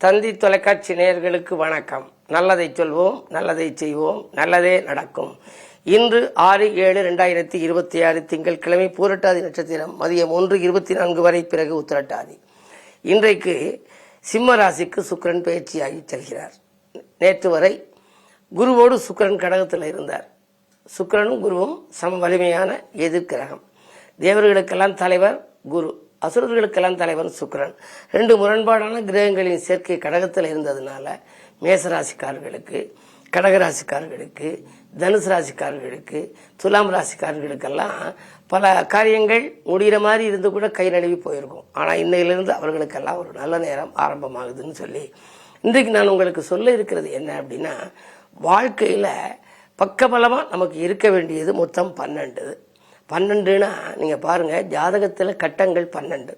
தந்தி தொலைக்காட்சி நேயர்களுக்கு வணக்கம். நல்லதை சொல்வோம், நல்லதை செய்வோம், நல்லதே நடக்கும். இன்று 6/7/2026 திங்கட்கிழமை பூரட்டாதி நட்சத்திரம் மதியம் 1:24 வரை, பிறகு உத்திரட்டாதி. இன்றைக்கு சிம்ம ராசிக்கு சுக்கிரன் பயிற்சியாகி செல்கிறார். நேற்று வரை குருவோடு சுக்கிரன் கடகத்தில் இருந்தார். சுக்கிரனும் குருவும் சம வலிமையான எதிர்கிரகம். தேவர்களுக்கெல்லாம் தலைவர் குரு, அசுரர்களுக்கெல்லாம் தலைவன் சுக்கிரன். ரெண்டு முரண்பாடான கிரகங்களின் சேர்க்கை கடகத்தில் இருந்ததுனால மேசராசிக்காரர்களுக்கு, கடகராசிக்காரர்களுக்கு, தனுசு ராசிக்காரர்களுக்கு, துலாம் ராசிக்காரர்களுக்கெல்லாம் பல காரியங்கள் முடிகிற மாதிரி இருந்து கூட கை நழுவி போயிருக்கும். ஆனால் இன்னையிலிருந்து அவர்களுக்கெல்லாம் ஒரு நல்ல நேரம் ஆரம்பமாகுதுன்னு சொல்லி இன்றைக்கு நான் உங்களுக்கு சொல்ல இருக்கிறது என்ன அப்படின்னா, வாழ்க்கையில் பக்கபலமாக நமக்கு இருக்க வேண்டியது மொத்தம் 12னா நீங்கள் பாருங்கள், ஜாதகத்தில் கட்டங்கள் 12.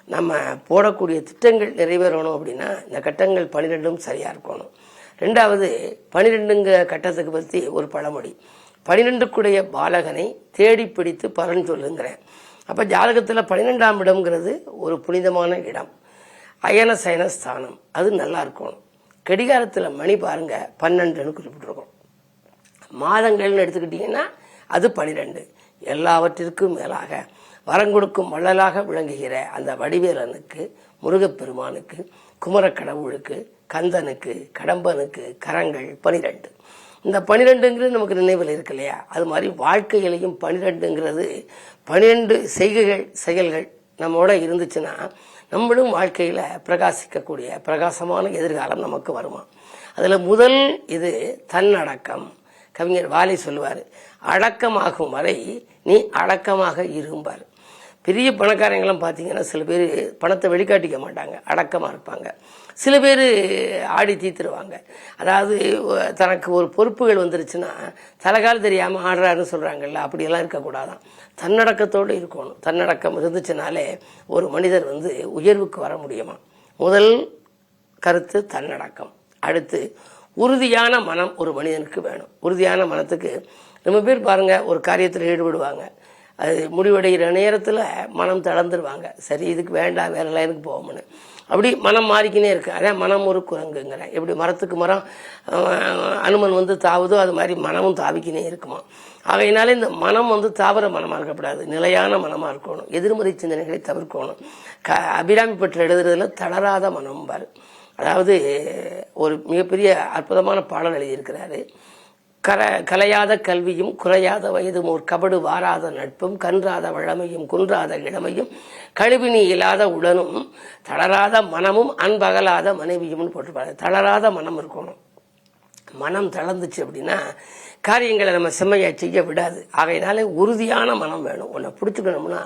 நம்ம போடக்கூடிய திட்டங்கள் நிறைவேறணும் அப்படின்னா இந்த கட்டங்கள் 12ம் சரியாக இருக்கணும். ரெண்டாவது, 12ங்க கட்டத்துக்கு பற்றி ஒரு பழமொழி, 12க்குடைய பாலகனை தேடி பிடித்து பலன் சொல்லுங்கிறேன். அப்போ ஜாதகத்தில் 12ஆம் இடம்ங்கிறது ஒரு புனிதமான இடம், அயன சயன ஸ்தானம், அது நல்லா இருக்கணும். கடிகாரத்தில் மணி பாருங்க 12ன்னு குறிப்பிட்டிருக்கோம். மாதங்கள்னு எடுத்துக்கிட்டிங்கன்னா அது 12. எல்லாவற்றிற்கும் மேலாக வரங்கொடுக்கும் வள்ளலாக விளங்குகிற அந்த வடிவேலனுக்கு, முருகப்பெருமானுக்கு, குமரக்கடவுளுக்கு, கந்தனுக்கு, கடம்பனுக்கு கரங்கள் 12. இந்த 12ங்கிறது நமக்கு நினைவில் இருக்கு இல்லையா? அது மாதிரி வாழ்க்கையிலையும் 12ங்கிறது 12 செய்கைகள், செயல்கள் நம்மோட இருந்துச்சுன்னா நம்மளும் வாழ்க்கையில் பிரகாசிக்கக்கூடிய பிரகாசமான எதிர்காலம் நமக்கு வருமா. அதில் முதல் இது தன்னடக்கம். கவிஞர் வாலி சொல்லுவார், அடக்கமாகும் வரை நீ அடக்கமாக இருப்பார். பெரிய பணக்காரங்களாம் பார்த்தீங்கன்னா சில பேர் பணத்தை வெளிக்காட்டிக்க மாட்டாங்க, அடக்கமாக இருப்பாங்க. சில பேர் ஆடி தீத்துருவாங்க. அதாவது தனக்கு ஒரு பொறுப்புகள் வந்துருச்சுன்னா தலைகால் தெரியாமல் ஆடுறாருன்னு சொல்கிறாங்கல்ல, அப்படியெல்லாம் இருக்கக்கூடாதான். தன்னடக்கத்தோடு இருக்கணும். தன்னடக்கம் இருந்துச்சுனாலே ஒரு மனிதர் உயர்வுக்கு வர முடியுமா. முதல் கருத்து தன்னடக்கம். அடுத்து, உறுதியான மனம் ஒரு மனிதனுக்கு வேணும். உறுதியான மனத்துக்கு ரொம்ப பேர் பாருங்க, ஒரு காரியத்தில் ஈடுபடுவாங்க, அது முடிவடைகிற நேரத்தில் மனம் தளர்ந்துருவாங்க. சரி, இதுக்கு வேண்டாம், வேற லைனுக்கு போவோம்னு அப்படி மனம் மாறிக்கினே இருக்கு. அதே மனம் ஒரு குரங்குங்கிறேன். எப்படி மரத்துக்கு மரம் அனுமன் தாவுதோ அது மாதிரி மனமும் தாவிக்கினே இருக்குமா. ஆகையினால இந்த மனம் தாவர மனமாக இருக்கக்கூடாது, நிலையான மனமாக இருக்கணும். எதிர்மறை சிந்தனைகளை தவிர்க்கணும். அபிராமி பற்றி எழுதுறதுல தளராத மனம் பாரு. அதாவது ஒரு மிகப்பெரிய அற்புதமான பாடல் எழுதியிருக்கிறாரு. கலையாத கல்வியும் குறையாத வயதும் ஒரு கபடு வாராத நட்பும் கன்றாத வழமையும் குன்றாத இளமையும் கழுவினி இல்லாத உடனும் தளராத மனமும் அன்பகலாத மனைவியும்னு போட்டுப்பாரு. தளராத மனம் இருக்கணும். மனம் தளர்ந்துச்சு அப்படின்னா காரியங்களை நம்ம செம்மையா செய்ய விடாது. ஆகையினால உறுதியான மனம் வேணும். உன்னை பிடிச்சிக்கணும்னா,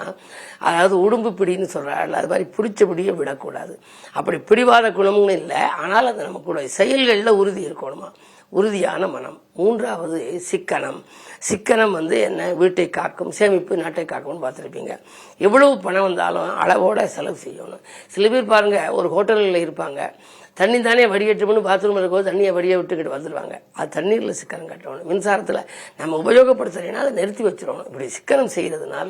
அதாவது உடும்பு பிடின்னு சொல்றாள், அது மாதிரி பிடிச்சபடியே விடக்கூடாது. அப்படி பிடிவாத குணம்னு இல்லை, ஆனால் அது நமக்கு செயல்களில் உறுதி இருக்கணுமா. உறுதியான மனம். மூன்றாவது சிக்கனம். சிக்கனம் என்ன, வீட்டை காக்கும், சேமிப்பு நாட்டை காக்கும்னு பார்த்துருப்பீங்க. எவ்வளவு பணம் வந்தாலும் அளவோட செலவு செய்யணும். சில பேர் பாருங்க, ஒரு ஹோட்டலில் இருப்பாங்க, தண்ணி தானே வடிகட்டும்னு பாத்ரூம் இருக்கும்போது தண்ணியை வடியை விட்டுக்கிட்டு வந்துடுவாங்க. அது தண்ணீரில் சிக்கனம் கட்டணும். மின்சாரத்தில் நம்ம உபயோகப்படுத்துறேன்னா அதை நிறுத்தி வச்சிடணும். இப்படி சிக்கனம் செய்கிறதுனால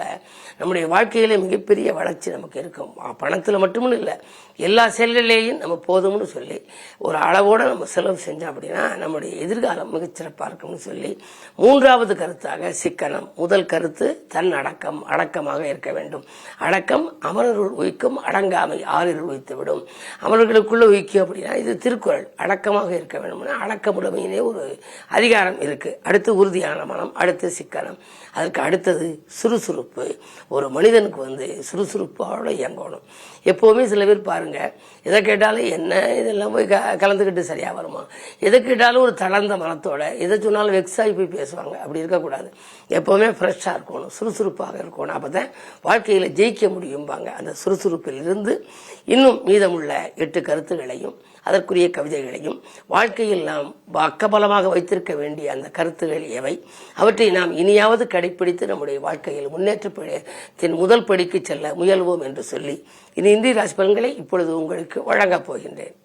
நம்முடைய வாழ்க்கையில மிகப்பெரிய வளர்ச்சி நமக்கு இருக்கும். பணத்தில் மட்டும்னு இல்லை, எல்லா செயல்களிலேயும் நம்ம போதும்னு சொல்லி ஒரு அளவோடு நம்ம செலவு செஞ்சோம் அப்படின்னா நம்முடைய எதிர்காலம் மிகச்சிறப்பாக இருக்கும்னு சொல்லி மூன்றாவது கருத்தாக சிக்கனம். முதல் கருத்து தன்னடக்கம், அடக்கமாக இருக்க வேண்டும். அடக்கம் அமரருள் உயிக்கும், அடங்காமை ஆறிருள் உயித்து விடும். அமரர்களுக்குள்ள உயிக்கும் அப்படின்னா இது திருக்குறள். அடக்கமாக இருக்க வேண்டும்னா அடக்கமுடைமையிலே ஒரு அதிகாரம் இருக்கு. அடுத்து உறுதியான மனம், அடுத்து சிக்கனம். அதற்கு அடுத்தது சுறுசுறுப்பு. ஒரு மனிதனுக்கு சுறுசுறுப்போட இயங்கணும். எப்போவுமே சில பேர் பாருங்க, எதை கேட்டாலும் என்ன இதெல்லாம் போய் கலந்துக்கிட்டு சரியா வருமா, எதை கேட்டாலும் ஒரு தளர்ந்த மனத்தோட, எதை சொன்னாலும் வெக்ஸாகி போய் பேசுவாங்க. அப்படி இருக்கக்கூடாது. எப்போவுமே ஃப்ரெஷ்ஷாக இருக்கணும், சுறுசுறுப்பாக இருக்கணும். அப்போ தான் வாழ்க்கையில் ஜெயிக்க முடியும்பாங்க. அந்த சுறுசுறுப்பில் இருந்து இன்னும் மீதமுள்ள 8 கருத்துகளையும் அதற்குரிய கவிதைகளையும் வாழ்க்கையில் நாம் பக்கபலமாக வைத்திருக்க வேண்டிய அந்த கருத்துகள் எவை, அவற்றை நாம் இனியாவது கடைபிடித்து நம்முடைய வாழ்க்கையில் முன்னேற்றத்தின் முதல் படிக்கு செல்ல முயல்வோம் என்று சொல்லி இனி இந்திய ராசி பலன்களை இப்பொழுது உங்களுக்கு வழங்கப் போகின்றேன்.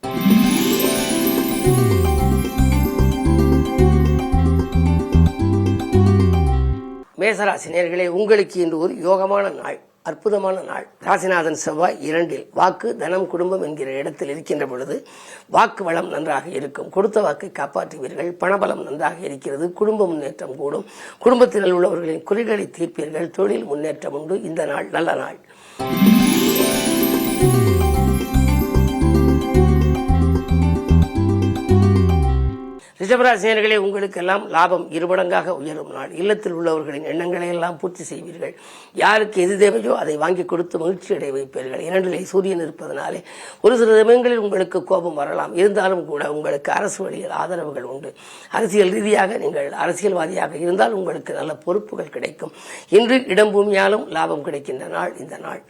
மேசராசி நேயர்களே, உங்களுக்கு இன்று ஒரு யோகமான நாள். அற்புதமான நாள். ராசிநாதன் செவ்வாய் 2 வாக்கு தனம் குடும்பம் என்கிற இடத்தில் இருக்கின்ற பொழுது வாக்கு வளம் நன்றாக இருக்கும். கொடுத்த வாக்கை காப்பாற்றுவீர்கள். பணபலம் நன்றாக இருக்கிறது. குடும்ப முன்னேற்றம் கூடும். குடும்பத்தில் உள்ளவர்களின் குறைகளை தீர்ப்பீர்கள். தொழில் முன்னேற்றம் உண்டு. இந்த நாள் நல்ல நாள். ரிஷபராசினியர்களே, உங்களுக்கெல்லாம் லாபம் இருமடங்காக உயரும் நாள். இல்லத்தில் உள்ளவர்களின் எண்ணங்களை எல்லாம் பூர்த்தி செய்வீர்கள். யாருக்கு எது தேவையோ அதை வாங்கி கொடுத்து மகிழ்ச்சி அடைய வைப்பீர்கள். 2 சூரியன் இருப்பதனாலே ஒரு சில சமயங்களில் உங்களுக்கு கோபம் வரலாம். இருந்தாலும் கூட உங்களுக்கு அரசு வழியில் ஆதரவுகள் உண்டு. அரசியல் ரீதியாக நீங்கள் அரசியல்வாதியாக இருந்தால் உங்களுக்கு நல்ல பொறுப்புகள் கிடைக்கும். இன்று இடம் பூமியாலும் லாபம் கிடைக்கின்ற நாள் இந்த நாள்.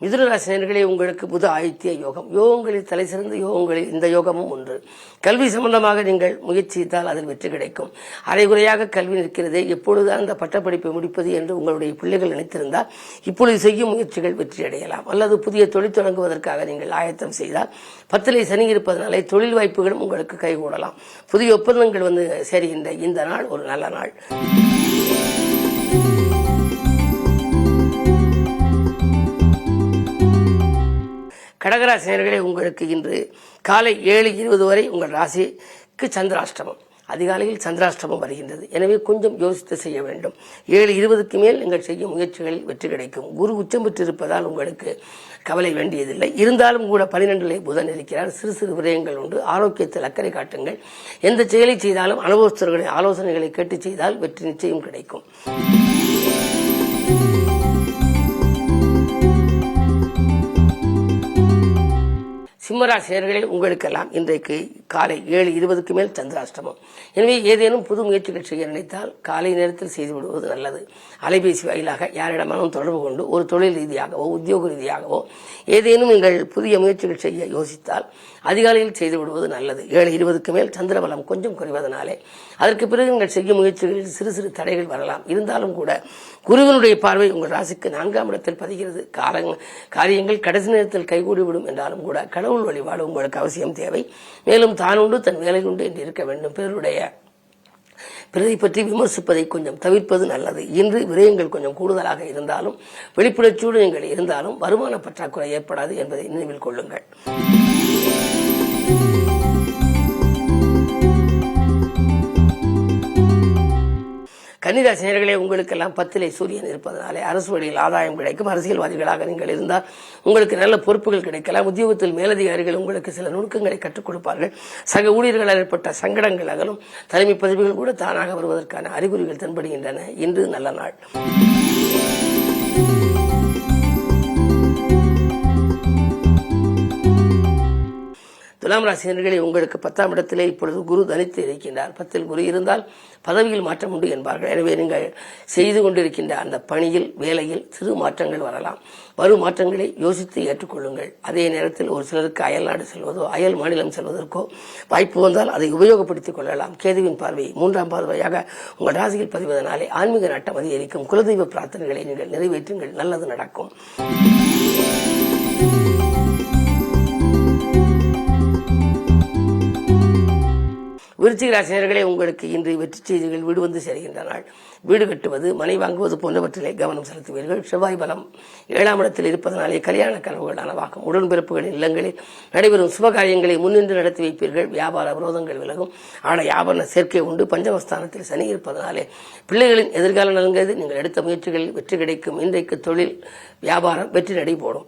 மிதுனராசினியர்களே, உங்களுக்கு புத ஆதித்ய யோகம். யோகங்களில் தலை சிறந்த யோகங்களில் இந்த யோகமும் ஒன்று. கல்வி சம்பந்தமாக நீங்கள் முயற்சித்தால் அதில் வெற்றி கிடைக்கும். அரைகுறையாக கல்வி நிற்கிறதே, எப்பொழுதுதான் அந்த பட்டப்படிப்பை முடிப்பது என்று உங்களுடைய பிள்ளைகள் நினைத்திருந்தால் இப்பொழுது செய்யும் முயற்சிகள் வெற்றி அடையலாம். அல்லது புதிய தொழில் தொடங்குவதற்காக நீங்கள் ஆயத்தம் செய்தால் 10 சனி இருப்பதனாலே தொழில் வாய்ப்புகளும் உங்களுக்கு கைகூடலாம். புதிய ஒப்பந்தங்கள் வந்து சேருகின்ற இந்த நாள் ஒரு நல்ல நாள். கடகராசினியர்களே, உங்களுக்கு இன்று காலை 7:20 வரை உங்கள் ராசிக்கு சந்திராஷ்டமம். அதிகாலையில் சந்திராஷ்டமம் வருகின்றது. எனவே கொஞ்சம் யோசித்து செய்ய வேண்டும். 7:20க்கு மேல் நீங்கள் செய்யும் முயற்சிகளில் வெற்றி கிடைக்கும். குரு உச்சம் பெற்றிருப்பதால் உங்களுக்கு கவலை வேண்டியதில்லை. இருந்தாலும் கூட 12 புதன் இருக்கிறார். சிறு சிறு விரயங்கள் உண்டு. ஆரோக்கியத்தில் அக்கறை காட்டுங்கள். எந்த செயலை செய்தாலும் அனுபவஸ்தர்களின் ஆலோசனைகளை கேட்டு செய்தால் வெற்றி நிச்சயம் கிடைக்கும். சிம்மராசினியர்களே, உங்களுக்கெல்லாம் இன்றைக்கு காலை 7:20க்கு மேல் சந்திராஷ்டமம். எனவே ஏதேனும் புது முயற்சிகள் செய்ய நினைத்தால் காலை நேரத்தில் செய்து விடுவது நல்லது. அலைபேசி வாயிலாக யாரிடமானும் தொடர்பு கொண்டு ஒரு தொழில் ரீதியாகவோ உத்தியோக ரீதியாகவோ ஏதேனும் நீங்கள் புதிய முயற்சிகள் செய்ய யோசித்தால் அதிகாலையில் செய்து விடுவது நல்லது. 7:20க்கு மேல் சந்திரபலம் கொஞ்சம் குறைவதனாலே அதற்கு பிறகு நீங்கள் செய்யும் முயற்சிகளில் சிறு சிறு தடைகள் வரலாம். இருந்தாலும் கூட குருவினுடைய பார்வை உங்கள் ராசிக்கு 4ஆம் இடத்தில் பதிகிறது. காரியங்கள் கடைசி நேரத்தில் கைகூடிவிடும் என்றாலும் கூட கடவுள் வழிபாடு உங்களுக்கு அவசியம் தேவை. மேலும் தானுண்டு தன் வேலை உண்டு என்று இருக்க வேண்டும். பிறரை பற்றி விமர்சிப்பதை கொஞ்சம் தவிர்ப்பது நல்லது. இன்று விரயங்கள் கொஞ்சம் கூடுதலாக இருந்தாலும் வெளிப்புறச்சூடு நீங்கள் இருந்தாலும் வருமான பற்றாக்குறை ஏற்படாது என்பதை நினைவில் கொள்ளுங்கள். கன்னிராசினியர்களே, உங்களுக்கெல்லாம் 10 சூரியன் இருப்பதனாலே அரசு வழியில் ஆதாயம் கிடைக்கும். அரசியல்வாதிகளாக நீங்கள் இருந்தால் உங்களுக்கு நல்ல பொறுப்புகள் கிடைக்கலாம். உத்தியோகத்தில் மேலதிகாரிகள் உங்களுக்கு சில நுணுக்கங்களை கற்றுக் கொடுப்பார்கள். சக ஊழியர்களால் ஏற்பட்ட சங்கடங்கள் அகலும். தலைமை பதவிகள் கூட தானாக வருவதற்கான அறிகுறிகள் தென்படுகின்றன. இன்று நல்ல நாள். துலாம் ராசினியர்களே, உங்களுக்கு 10ஆம் இடத்திலே இப்பொழுது குரு தனித்து இருக்கின்றார். 10 குரு இருந்தால் பதவியில் மாற்றம் உண்டு என்பார்கள். எனவே நீங்கள் செய்து கொண்டிருக்கின்ற அந்த பணியில் வேலையில் சிறு மாற்றங்கள் வரலாம். வரும் மாற்றங்களை யோசித்து ஏற்றுக்கொள்ளுங்கள். அதே நேரத்தில் ஒரு சிலருக்கு அயல் நாடு செல்வதோ அயல் மாநிலம் செல்வதற்கோ வாய்ப்பு வந்தால் அதை உபயோகப்படுத்திக் கொள்ளலாம். கேதுவின் பார்வை 3ஆம் பார்வையாக உங்கள் ராசியில் பதிவதனாலே ஆன்மீக நாட்டம் அதிகரிக்கும். குலதெய்வ பிரார்த்தனைகளை நீங்கள் நிறைவேற்றுங்கள். நல்லது நடக்கும். விருச்சிக ராசினியர்களே, உங்களுக்கு இன்று வெற்றி செய்திகள் வீடு வந்து சேர்கின்ற நாள். வீடு கட்டுவது மனை வாங்குவது போன்றவற்றிலே கவனம் செலுத்துவீர்கள். செவ்வாய் பலம் 7ஆம் இடத்தில் இருப்பதனாலே கல்யாண கனவுகள் நனவாகும். உடன்பிறப்புகளின் இல்லங்களில் நடைபெறும் சுபகாரியங்களை முன்னின்று நடத்தி வைப்பீர்கள். வியாபார விரோதங்கள் விலகும். ஆடை ஆபரண சேர்க்கை உண்டு. பஞ்சமஸ்தானத்தில் சனி இருப்பதனாலே பிள்ளைகளின் எதிர்கால நலன்கிறது. நீங்கள் எடுத்த முயற்சிகளில் வெற்றி கிடைக்கும். இன்றைக்கு தொழில் வியாபாரம் வெற்றி நடை போடும்.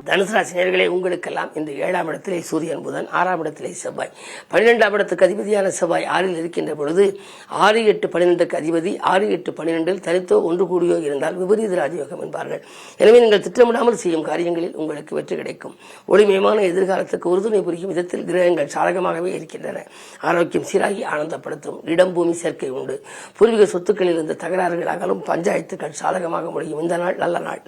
தனுசு ராசினியர்களே, உங்களுக்கெல்லாம் இன்று 7ஆம் இடத்திலே சூரியன் புதன், 6ஆம் இடத்திலே செவ்வாய், 12ஆம் இடத்துக்கு அதிபதியான செவ்வாய் 6ல் இருக்கின்ற பொழுது 6, 8, 12க்கு அதிபதி 6, 8, 12 தனித்தோ ஒன்று கூடியோ இருந்தால் விபரீத ராஜயோகம் என்பார்கள். எனவே நீங்கள் திட்டமிடாமல் செய்யும் காரியங்களில் உங்களுக்கு வெற்றி கிடைக்கும். ஒளிமயமான எதிர்காலத்துக்கு உறுதுணை புரியும் விதத்தில் கிரகங்கள் சாதகமாகவே இருக்கின்றன. ஆரோக்கியம் சீராகி ஆனந்தப்படுத்தும். இடம் பூமி சேர்க்கை உண்டு. பூர்வீக சொத்துக்களில் இருந்த தகராறுகள் அகலும். பஞ்சாயத்துக்கள் சாதகமாக முடியும். இந்த நாள் நல்ல நாள்.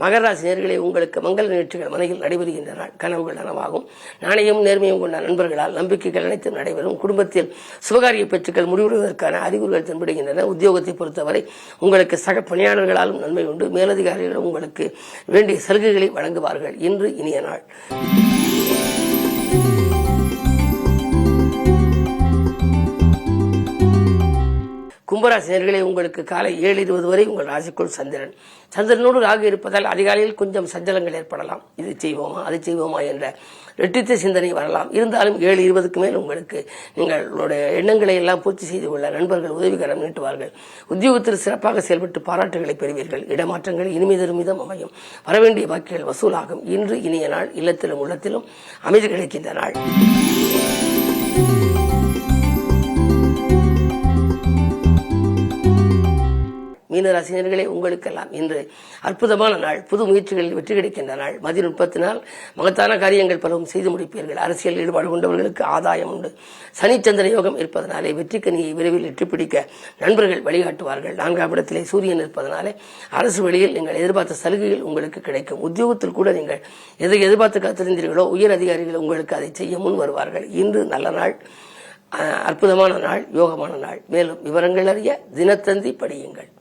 மகர ராசி நேயர்களே, உங்களுக்கு மங்கள நிகழ்ச்சிகள் மனையில் நடைபெறுகின்ற நாள். கனவுகள் நனவாகும். நாணயம் நேர்மையும் கொண்ட நண்பர்களால் நம்பிக்கைகள் அனைத்தும் நடைபெறும். குடும்பத்தில் சுபகாரிய பேச்சுக்கள் முடிவுறுவதற்கான அறிகுறிகள் தென்படுகின்றன. உத்தியோகத்தை பொறுத்தவரை உங்களுக்கு சக பணியாளர்களாலும் நன்மை உண்டு. மேலதிகாரிகளும் உங்களுக்கு வேண்டிய சலுகைகளை வழங்குவார்கள். இன்று இனிய நாள். கும்பராசி நேயர்களே, உங்களுக்கு காலை 7:20 வரை உங்கள் ராசிக்குள் சந்திரனோடு ராகு இருப்பதால் அதிகாலையில் கொஞ்சம் சஞ்சலங்கள் ஏற்படலாம். இது செய்வோமா அது செய்வோமா என்ற ரெட்டித்த சிந்தனை வரலாம். இருந்தாலும் 7:20க்கு மேல் உங்களுக்கு நீங்களுடைய எண்ணங்களை எல்லாம் பூர்த்தி செய்து கொள்ள நண்பர்கள் உதவிகரம் நீட்டுவார்கள். உத்தியோகத்தில் சிறப்பாக செயல்பட்டு பாராட்டுகளை பெறுவீர்கள். இடமாற்றங்கள் இனிமை தரும் விதம் அமையும். வரவேண்டிய வாக்குகள் வசூலாகும். இன்று இனிய நாள். இல்லத்திலும் உள்ளத்திலும் அமைதி கிடைக்கின்ற நாள். மீனராசினியர்களே, உங்களுக்கெல்லாம் இன்று அற்புதமான நாள். புது முயற்சிகளில் வெற்றி கிடைக்கின்ற நாள். மதிநுட்பத்தினால் மகத்தான காரியங்கள் பலவும் செய்து முடிப்பீர்கள். அரசியல் ஈடுபாடு கொண்டவர்களுக்கு ஆதாயம் உண்டு. சனிச்சந்திர யோகம் இருப்பதனாலே வெற்றி கனியை விரைவில் எட்டி பிடிக்க நண்பர்கள் வழிகாட்டுவார்கள். 4ஆம் இடத்திலே சூரியன் இருப்பதனாலே அரசு வழியில் நீங்கள் எதிர்பார்த்த சலுகைகள் உங்களுக்கு கிடைக்கும். உத்தியோகத்தில் கூட நீங்கள் எதை எதிர்பார்த்து காத்திருந்தீர்களோ உயர் அதிகாரிகள் உங்களுக்கு அதை செய்ய முன் வருவார்கள். இன்று நல்ல நாள், அற்புதமான நாள், யோகமான நாள். மேலும் விவரங்கள் அறிய தினத்தந்தி படியுங்கள்.